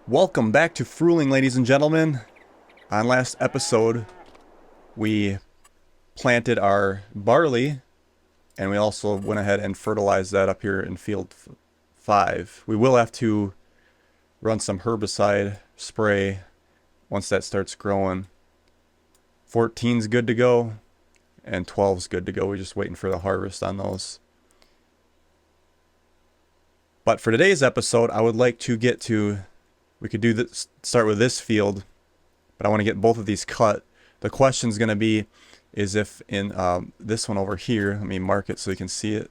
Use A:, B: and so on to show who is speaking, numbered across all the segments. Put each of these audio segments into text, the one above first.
A: Welcome back to Frühling, ladies and gentlemen. On last episode, we planted our barley, and we also went ahead and fertilized that up here in field 5. We will have to run some herbicide spray once that starts growing. 14's good to go, and 12's good to go. We're just waiting for the harvest on those. But for today's episode, I would like to get to... We could do this, start with this field, but I want to get both of these cut. The question's going to be, is if in this one over here, let me mark it so you can see it.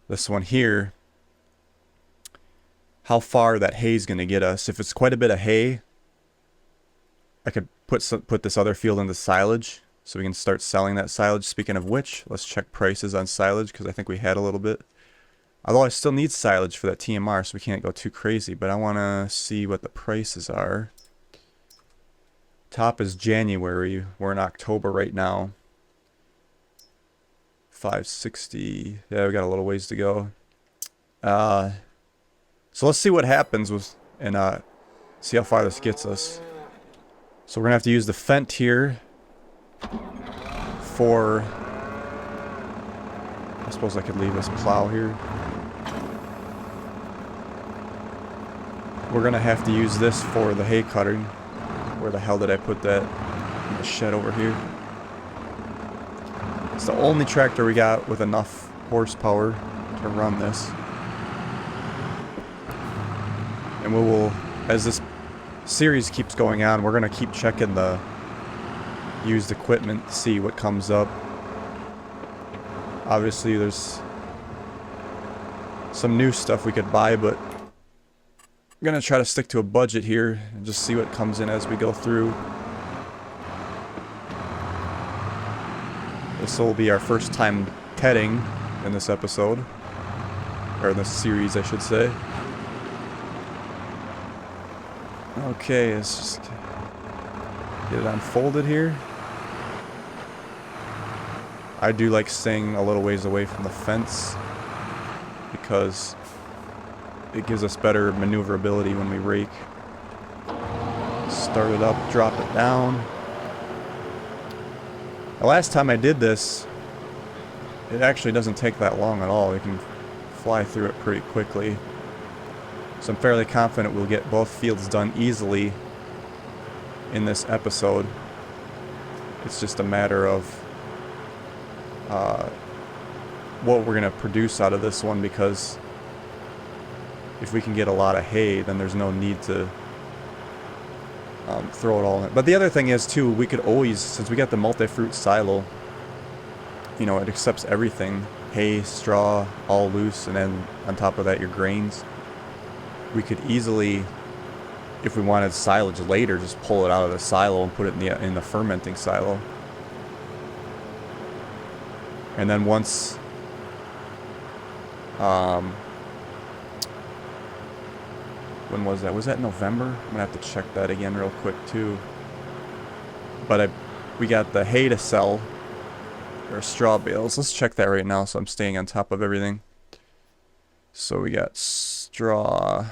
A: This one here, how far that hay is going to get us. If it's quite a bit of hay, I could put this other field into silage, so we can start selling that silage. Speaking of which, let's check prices on silage, because I think we had a little bit. Although I still need silage for that TMR, so we can't go too crazy. But I want to see what the prices are. Top is January. We're in October right now. 560. Yeah, we got a little ways to go. So let's see what happens with and see how far this gets us. So we're gonna have to use the Fent here for... I suppose I could leave this plow here. We're going to have to use this for the hay cutting. Where the hell did I put that? In the shed over here. It's the only tractor we got with enough horsepower to run this. And we will, as this series keeps going on, we're going to keep checking the used equipment to see what comes up. Obviously there's some new stuff we could buy, but I'm going to try to stick to a budget here and just see what comes in as we go through. This will be our first time tedding in this episode. Or in this series, I should say. Okay, let's just get it unfolded here. I do like staying a little ways away from the fence because it gives us better maneuverability when we rake. Start it up, drop it down. The last time I did this, it actually doesn't take that long at all. You can fly through it pretty quickly. So I'm fairly confident we'll get both fields done easily in this episode. It's just a matter of what we're going to produce out of this one, because if we can get a lot of hay, then there's no need to throw it all in. But the other thing is, too, we could always, since we got the multi-fruit silo, you know, it accepts everything. Hay, straw, all loose, and then on top of that, your grains. We could easily, if we wanted silage later, just pull it out of the silo and put it in the fermenting silo. And then once... when was that? Was that November? I'm gonna have to check that again real quick too. But we got the hay to sell, or straw bales. Let's check that right now so I'm staying on top of everything. So we got straw.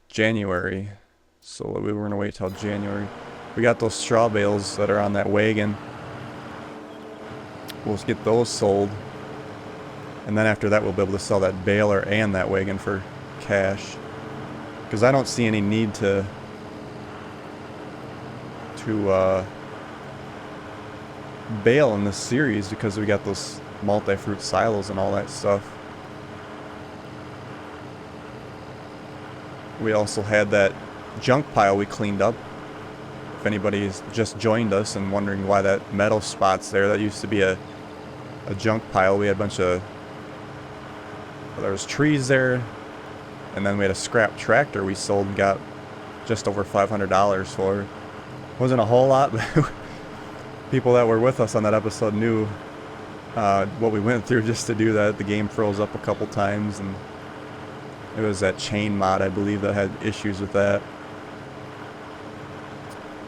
A: January. So we were gonna wait till January. We got those straw bales that are on that wagon. We'll get those sold. And then after that, we'll be able to sell that baler and that wagon for cash. Because I don't see any need to bale in this series, because we got those multi-fruit silos and all that stuff. We also had that junk pile we cleaned up. If anybody's just joined us and wondering why that metal spot's there, that used to be a junk pile. We had a bunch of... There was trees there, and then we had a scrap tractor we sold and got just over $500 for. Wasn't a whole lot, but people that were with us on that episode knew what we went through just to do that. The game froze up a couple times, and it was that chain mod, I believe, that had issues with that.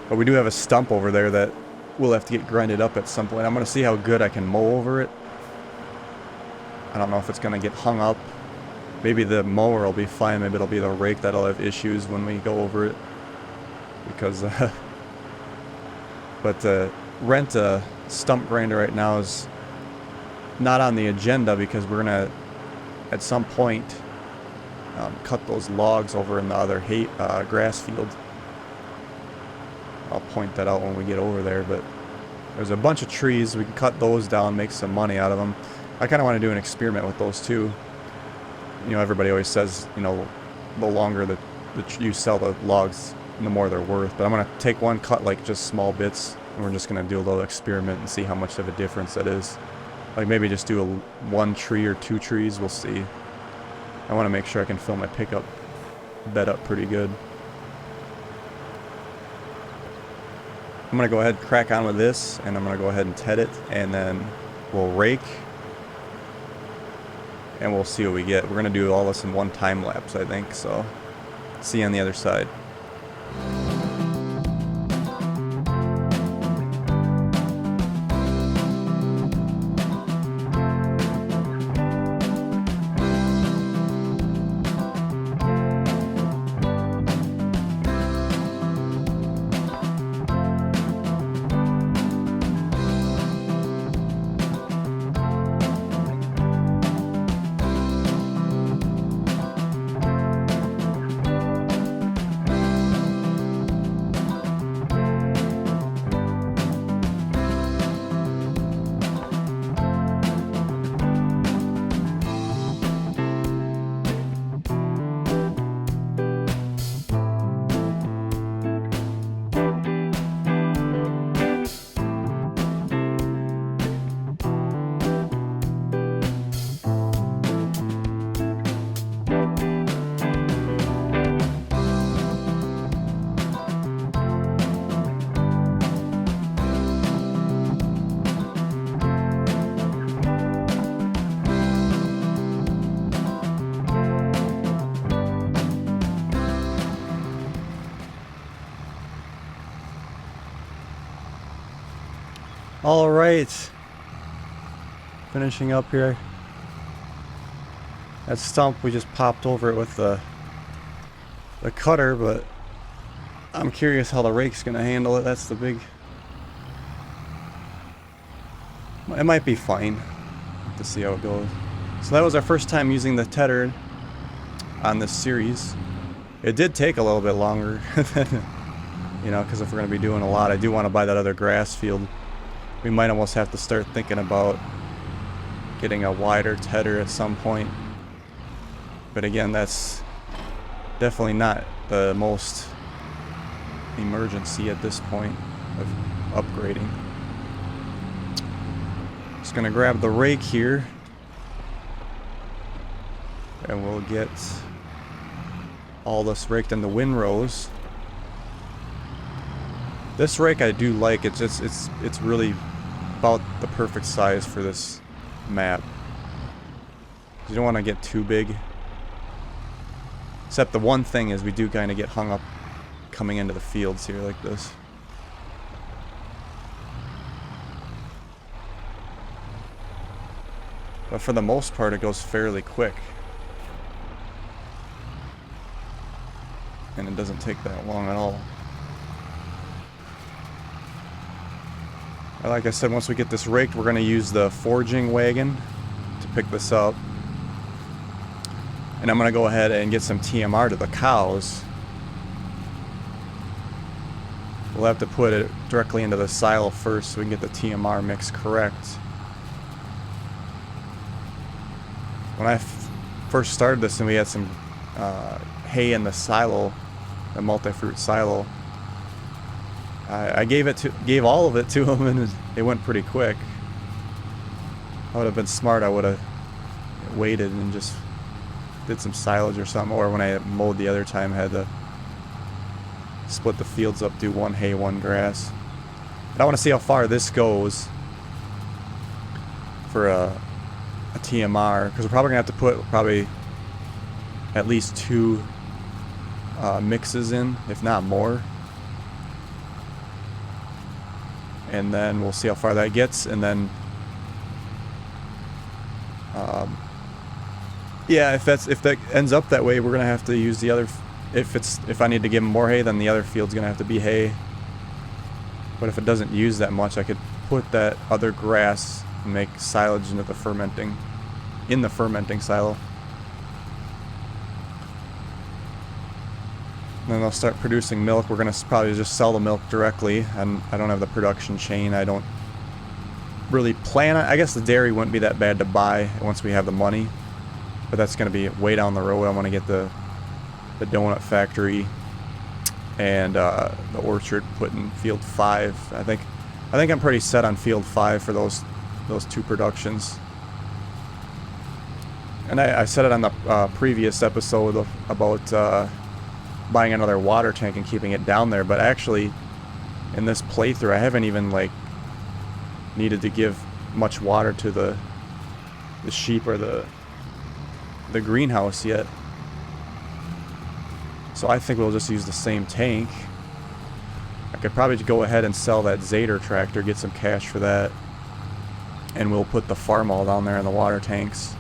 A: But we do have a stump over there that we'll have to get grinded up at some point. I'm going to see how good I can mow over it. I don't know if it's going to get hung up. Maybe the mower will be fine. Maybe it'll be the rake that'll have issues when we go over it. Because, but rent a stump grinder right now is not on the agenda because we're going to, at some point, cut those logs over in the other grass field. I'll point that out when we get over there, but there's a bunch of trees. We can cut those down, make some money out of them. I kind of want to do an experiment with those too. You know, everybody always says, you know, the longer that you sell the logs, the more they're worth. But I'm going to take one, cut like just small bits, and we're just going to do a little experiment and see how much of a difference that is. Like maybe just do one tree or 2 trees, we'll see. I want to make sure I can fill my pickup bed up pretty good. I'm going to go ahead and crack on with this, and I'm going to go ahead and ted it, and then we'll rake, and we'll see what we get. We're going to do all this in one time lapse, I think, so see you on the other side. All right, finishing up here. That stump, we just popped over it with the cutter, but I'm curious how the rake's gonna handle it. That's the big. It might be fine. Have to see how it goes. So that was our first time using the tedder on this series. It did take a little bit longer, you know, because if we're gonna be doing a lot, I do want to buy that other grass field. We might almost have to start thinking about getting a wider tedder at some point. But again, that's definitely not the most emergency at this point of upgrading. Just gonna grab the rake here, and we'll get all this raked in the windrows. This rake I do like. It's really about the perfect size for this map. You don't want to get too big. Except the one thing is we do kind of get hung up coming into the fields here like this. But for the most part it goes fairly quick. And it doesn't take that long at all. Like I said, once we get this raked, we're going to use the foraging wagon to pick this up. And I'm going to go ahead and get some TMR to the cows. We'll have to put it directly into the silo first so we can get the TMR mix correct. When I first started this and we had some hay in the silo, the multi-fruit silo, I gave all of it to him, and it went pretty quick. I would have been smart. I would have waited and just did some silage or something. Or when I mowed the other time, had to split the fields up, do one hay, one grass. But I want to see how far this goes for a TMR, because we're probably gonna have to put at least 2 mixes in, if not more. And then we'll see how far that gets, and then Yeah, if that ends up that way, we're gonna have to use the other. If I need to give him more hay, then the other field's gonna have to be hay. But if it doesn't use that much, I could put that other grass and make silage into the fermenting silo. And then they'll start producing milk. We're gonna probably just sell the milk directly, and I don't have the production chain. I don't really plan on. I guess the dairy wouldn't be that bad to buy once we have the money, but that's gonna be way down the road. I want to get the donut factory and the orchard put in field 5. I think I'm pretty set on field 5 for those 2 productions. And I said it on the previous episode about buying another water tank and keeping it down there, but actually in this playthrough I haven't even like needed to give much water to the sheep or the greenhouse yet. So I think we'll just use the same tank. I could probably go ahead and sell that Zader tractor, get some cash for that, and we'll put the Farmall down there in the water tanks.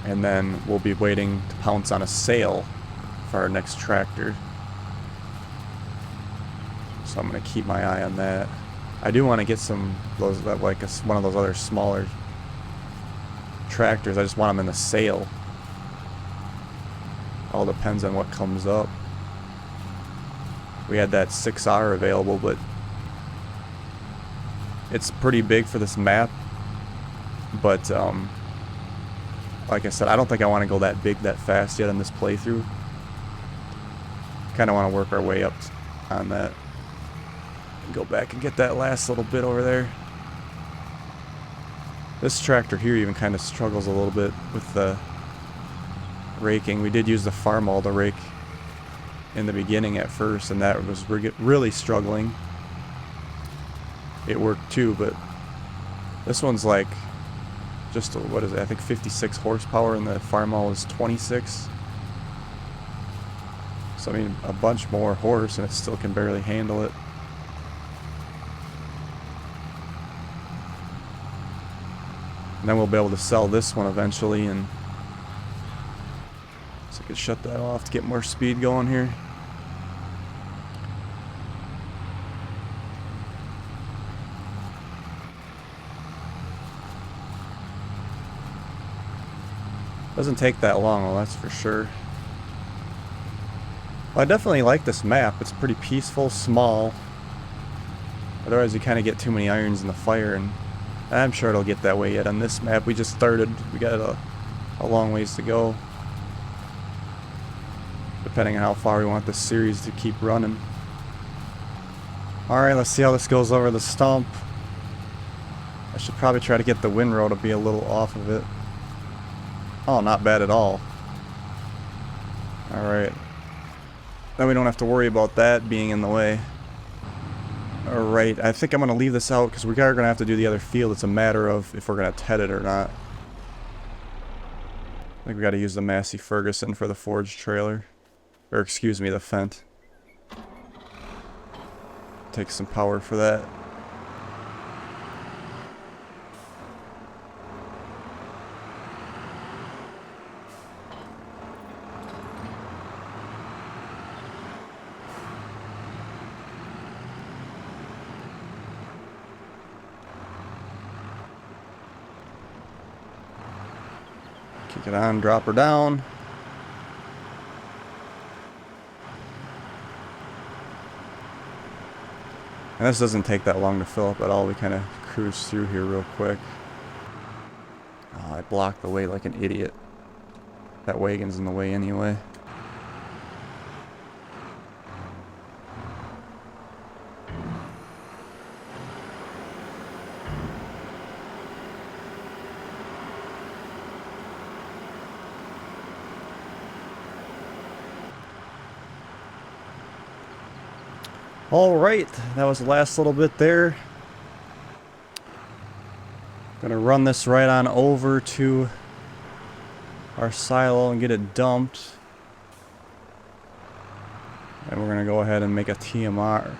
A: And then we'll be waiting to pounce on a sale for our next tractor. So I'm going to keep my eye on that. I do want to get some those like one of those other smaller tractors. I just want them in the sale. All depends on what comes up. We had that 6R available, but it's pretty big for this map. But like I said, I don't think I want to go that big that fast yet in this playthrough. Kind of want to work our way up on that. Go back and get that last little bit over there. This tractor here even kind of struggles a little bit with the raking. We did use the Farmall to rake in the beginning at first, and that was really struggling. It worked too, but this one's like just what is it? I think 56 horsepower, and the Farmall is 26. So I mean, a bunch more horse, and it still can barely handle it. And then we'll be able to sell this one eventually, and so I could shut that off to get more speed going here. Doesn't take that long, well, that's for sure. Well, I definitely like this map. It's pretty peaceful, small. Otherwise you kind of get too many irons in the fire, and I'm sure it'll get that way yet on this map. We just started. We got a long ways to go, depending on how far we want this series to keep running. Alright, let's see how this goes over the stump. I should probably try to get the windrow to be a little off of it. Oh, not bad at all. Alright. Then we don't have to worry about that being in the way. Alright, I think I'm going to leave this out because we are going to have to do the other field. It's a matter of if we're going to TED it or not. I think we got to use the Massey Ferguson for the forge trailer. Or excuse me, the Fent. Take some power for that. Kick it on, drop her down. And this doesn't take that long to fill up at all. We kind of cruise through here real quick. Oh, I blocked the way like an idiot. That wagon's in the way anyway. Alright, that was the last little bit there. Gonna run this right on over to our silo and get it dumped. And we're gonna go ahead and make a TMR.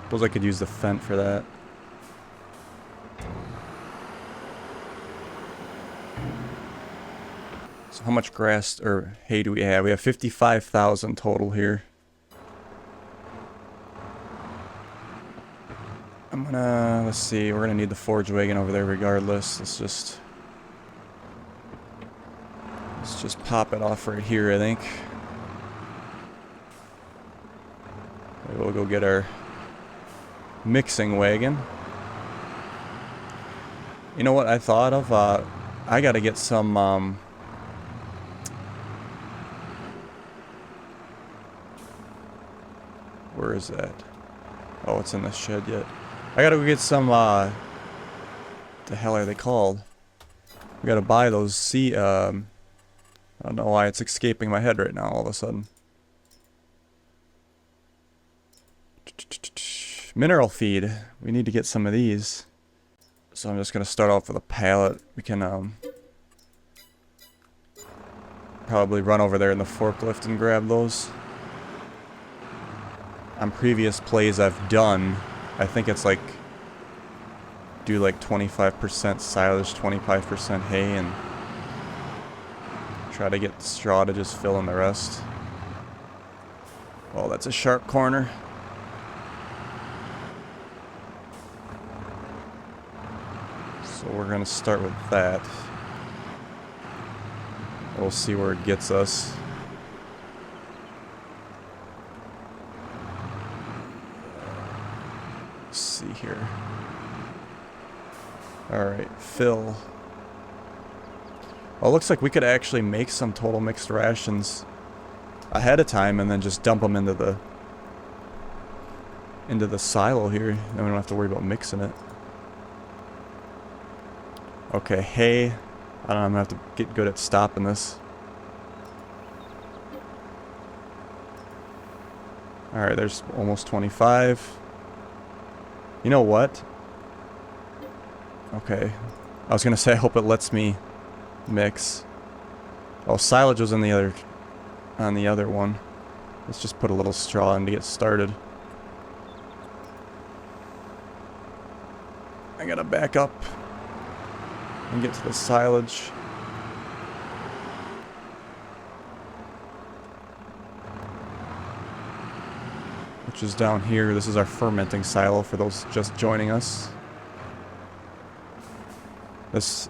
A: Suppose I could use the Fent for that. So how much grass or hay do we have? We have 55,000 total here. I'm gonna, let's see, we're gonna need the forge wagon over there regardless. Let's just pop it off right here, I think. Maybe we'll go get our mixing wagon. You know what I thought of? I gotta get some, where is that? Oh, it's in the shed yet. I gotta go get some, the hell are they called? We gotta buy those I don't know why it's escaping my head right now all of a sudden. Mineral feed. We need to get some of these. So I'm just gonna start off with a pallet. We can, probably run over there in the forklift and grab those. On previous plays I've done, I think it's like do like 25% silage, 25% hay, and try to get the straw to just fill in the rest. Oh, that's a sharp corner. So we're gonna start with that. We'll see where it gets us. See here. Alright, fill. Well, it looks like we could actually make some total mixed rations ahead of time and then just dump them into the silo here. Then we don't have to worry about mixing it. Okay, hay. I don't know, I'm gonna have to get good at stopping this. Alright, there's almost 25. You know what? Okay. I was gonna say I hope it lets me mix. Oh, silage was on the other one. Let's just put a little straw in to get started. I gotta back up and get to the silage. Which is down here. This is our fermenting silo for those just joining us. This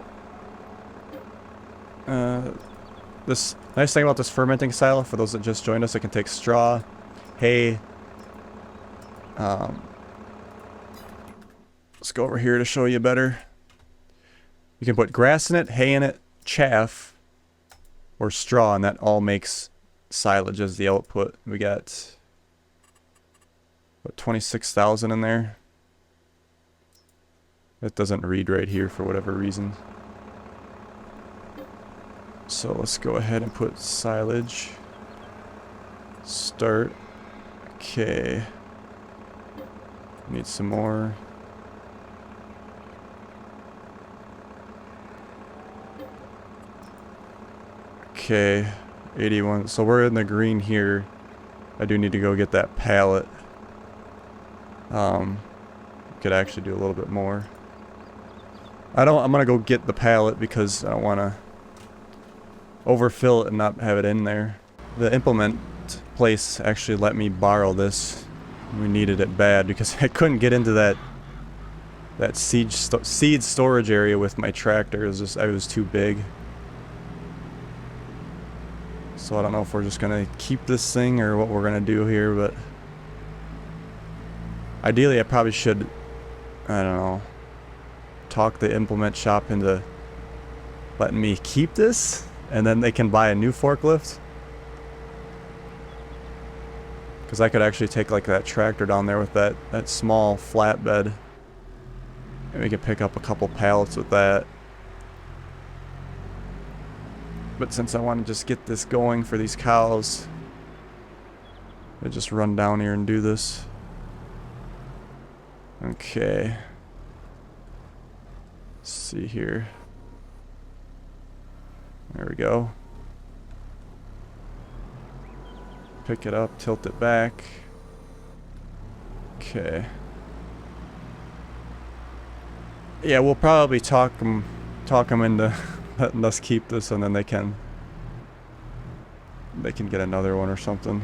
A: nice thing about this fermenting silo, for those that just joined us, it can take straw, hay. Let's go over here to show you better. You can put grass in it, hay in it, chaff, or straw, and that all makes silage as the output. We got, what, 26,000 in there? It doesn't read right here for whatever reason. So let's go ahead and put silage. Start. Okay. Need some more. Okay. 81. So we're in the green here. I do need to go get that pallet. Could actually do a little bit more. I'm gonna go get the pallet because I don't wanna overfill it and not have it in there. The implement place actually let me borrow this. We needed it bad because I couldn't get into that seed storage area with my tractor. It was too big. So I don't know if we're just gonna keep this thing or what we're gonna do here, but ideally I probably should, I don't know, talk the implement shop into letting me keep this, and then they can buy a new forklift. Because I could actually take like that tractor down there with that small flatbed, and we could pick up a couple pallets with that. But since I want to just get this going for these cows, I just run down here and do this. Okay. Let's see here. There we go. Pick it up, tilt it back. Okay. Yeah, we'll probably talk them into letting us keep this, and then they can get another one or something.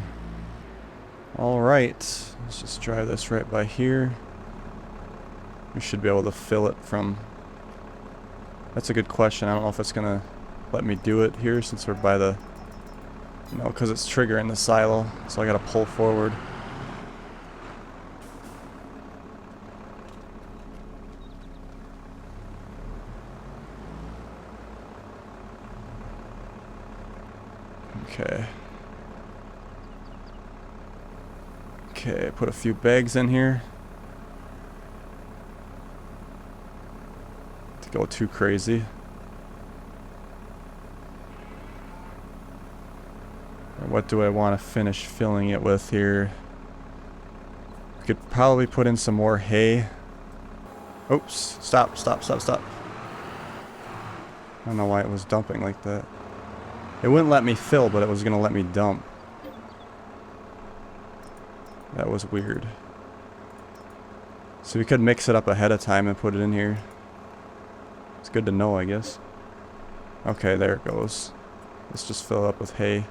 A: All right, let's just drive this right by here. We should be able to fill it from... That's a good question. I don't know if it's gonna let me do it here since we're by the... No, because it's triggering the silo, so I gotta pull forward. Okay. Okay, put a few bags in here. To go too crazy. And what do I want to finish filling it with here? We could probably put in some more hay. Oops, stop. I don't know why it was dumping like that. It wouldn't let me fill, but it was gonna let me dump. That was weird. So we could mix it up ahead of time and put it in here. It's good to know, I guess. Okay, there it goes. Let's just fill it up with hay.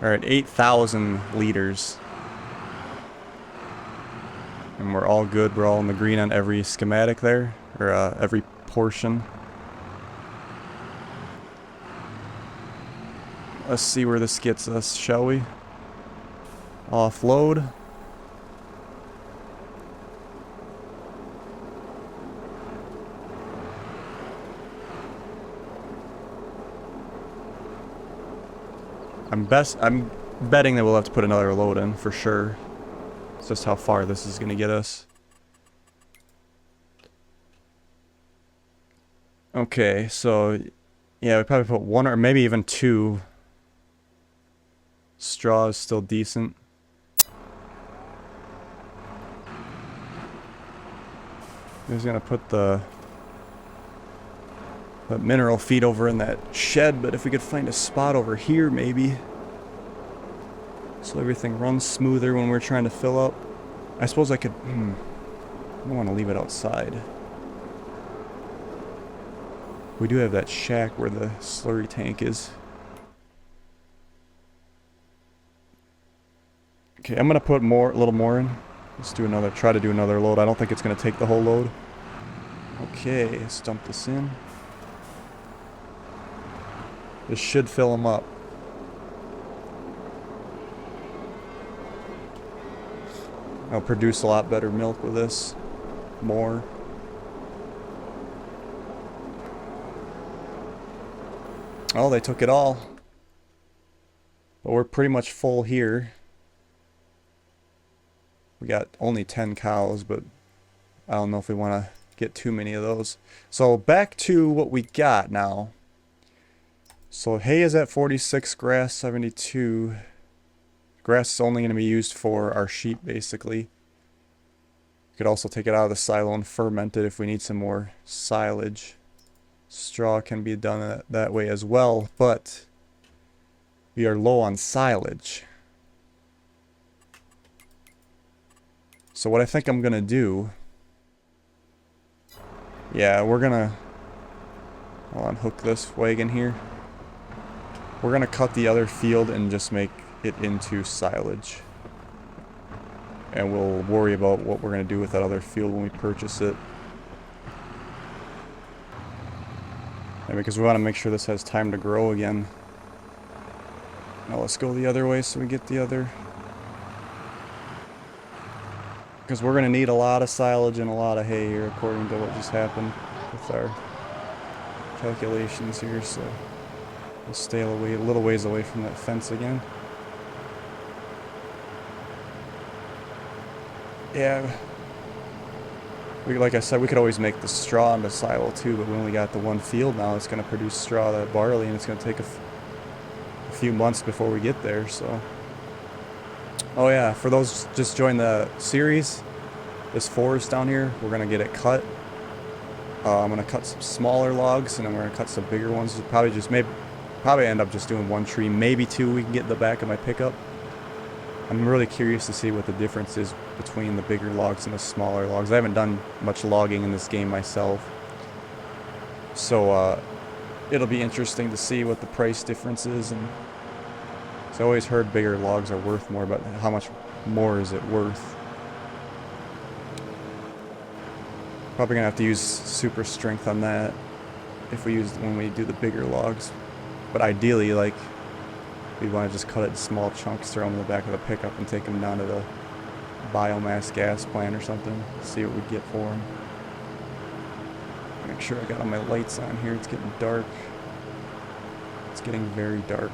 A: Alright, 8,000 liters. And we're all good. We're all in the green on every schematic there. Or every portion. Let's see where this gets us, shall we? Offload. I'm betting that we'll have to put another load in for sure. It's just how far this is gonna get us. Okay, so yeah, we probably put one or maybe even two. Straw is still decent. I'm just gonna put the mineral feed over in that shed, but if we could find a spot over here maybe, so everything runs smoother when we're trying to fill up. I suppose I could, I don't want to leave it outside. We do have that shack where the slurry tank is. Okay, I'm gonna put a little more in. Let's try to do another load. I don't think it's gonna take the whole load. Okay, let's dump this in. This should fill them up. I'll produce a lot better milk with this. More. Oh, they took it all. But we're pretty much full here. We got only 10 cows, but I don't know if we want to get too many of those. So back to what we got now. So hay is at 46, grass 72. Grass is only going to be used for our sheep, basically. We could also take it out of the silo and ferment it if we need some more silage. Straw can be done that way as well, but we are low on silage. So what I think I'm going to do... Yeah, we're going to... I'll unhook this wagon here. We're going to cut the other field and just make it into silage. And we'll worry about what we're going to do with that other field when we purchase it. And because we want to make sure this has time to grow again. Now let's go the other way so we get the other. Because we're going to need a lot of silage and a lot of hay here according to what just happened with our calculations here. So we'll stay a little ways away from that fence again. Yeah. Like I said, we could always make the straw into silo too, but we only got the one field now. It's going to produce straw, that barley, and it's going to take a few months before we get there, so... Oh yeah, for those just joined the series, this forest down here, we're going to get it cut. I'm going to cut some smaller logs, and then we're going to cut some bigger ones. Probably end up just doing one tree, maybe two we can get in the back of my pickup. I'm really curious to see what the difference is between the bigger logs and the smaller logs. I haven't done much logging in this game myself, so it'll be interesting to see what the price difference is. And I always heard bigger logs are worth more, but how much more is it worth? Probably gonna have to use super strength on that if we use when we do the bigger logs. But ideally, like, we want to just cut it in small chunks, throw them in the back of the pickup, and take them down to the biomass gas plant or something. See what we get for them. Make sure I got all my lights on here. It's getting dark. It's getting very dark.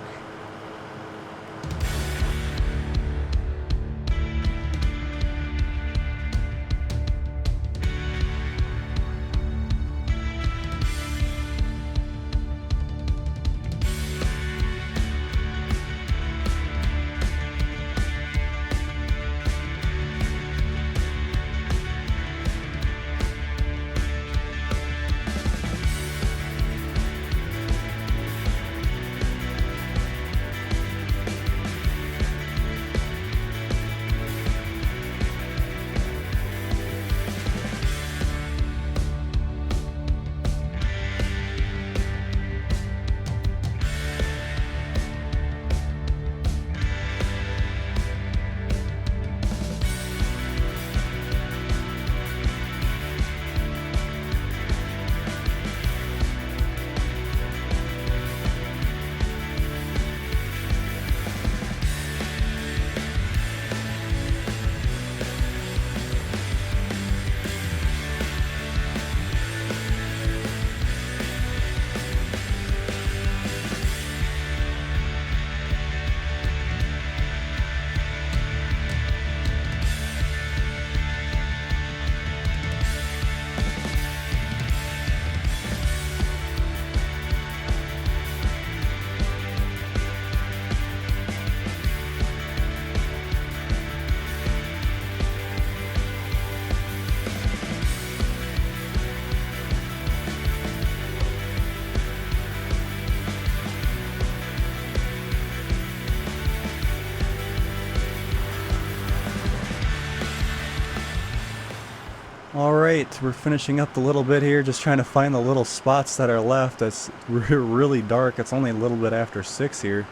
A: Alright, we're finishing up a little bit here, just trying to find the little spots that are left. It's really dark. It's only a little bit after 6 here.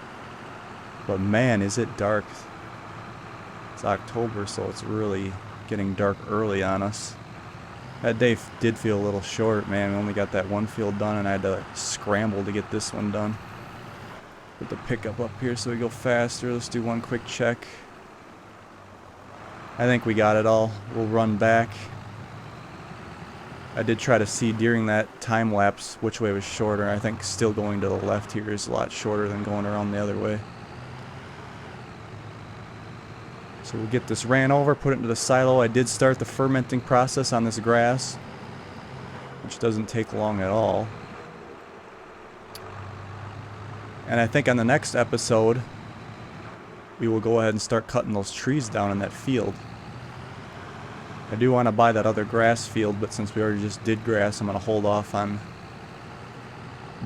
A: But man, is it dark. It's October, so it's really getting dark early on us. That day did feel a little short, man. We only got that one field done, and I had to scramble to get this one done. Put the pickup up here so we go faster. Let's do one quick check. I think we got it all. We'll run back. I did try to see during that time lapse which way was shorter. I think still going to the left here is a lot shorter than going around the other way. So we'll get this ran over, put it into the silo. I did start the fermenting process on this grass, which doesn't take long at all. And I think on the next episode, we will go ahead and start cutting those trees down in that field. I do want to buy that other grass field, but since we already just did grass, I'm going to hold off on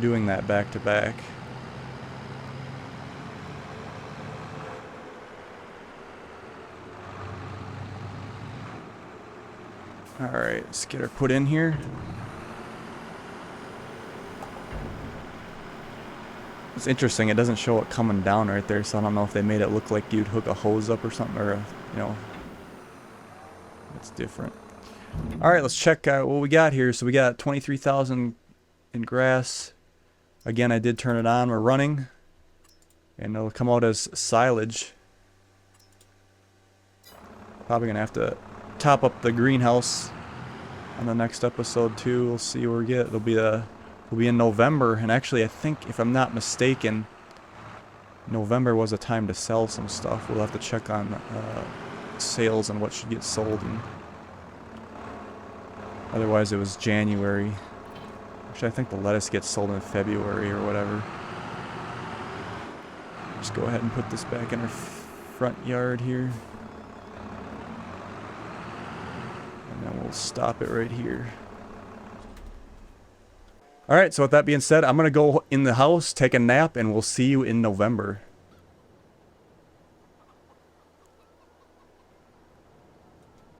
A: doing that back to back. Alright, let's get her put in here. It's interesting, it doesn't show it coming down right there, so I don't know if they made it look like you'd hook a hose up or something, or, you know, it's different. Alright, let's check out what we got here. So we got 23,000 in grass. Again, I did turn it on, we're running. And it'll come out as silage. Probably gonna have to top up the greenhouse on the next episode too. We'll see where we get. We'll be in November, and actually I think, if I'm not mistaken, November was a time to sell some stuff. We'll have to check on sales and what should get sold, and otherwise it was January. Actually, I think the lettuce gets sold in February or whatever. Just go ahead and put this back in our front yard here. And then we'll stop it right here. Alright, so with that being said, I'm going to go in the house, take a nap, and we'll see you in November.